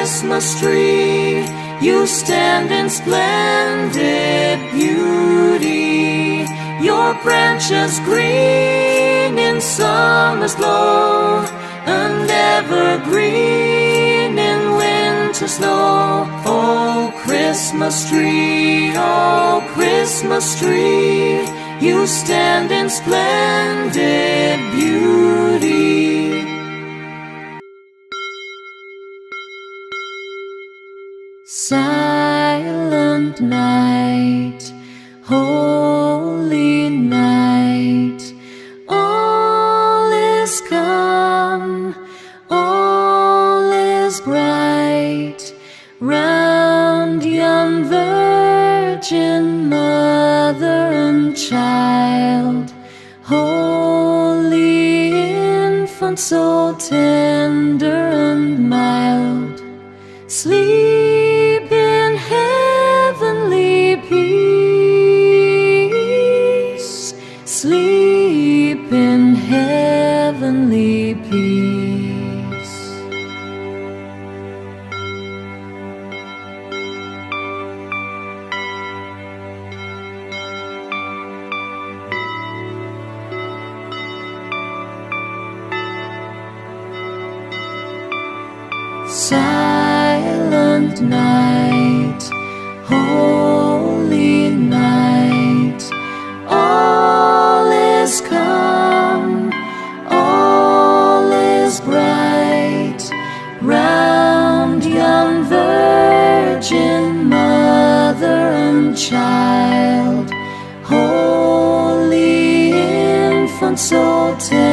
Christmas tree, you stand in splendid beauty. Your branches green in summer's glow, and evergreen in winter snow. Oh, Christmas tree, oh, Christmas tree, you stand in splendid beauty. Silent night, holy night, all is calm, all is bright, round young virgin mother and child, holy infant, so tender and mild. Sleep in heavenly peace, sleep in heavenly peace. Silent night, holy night, all is calm, all is bright, round young virgin mother and child, holy infant, so tender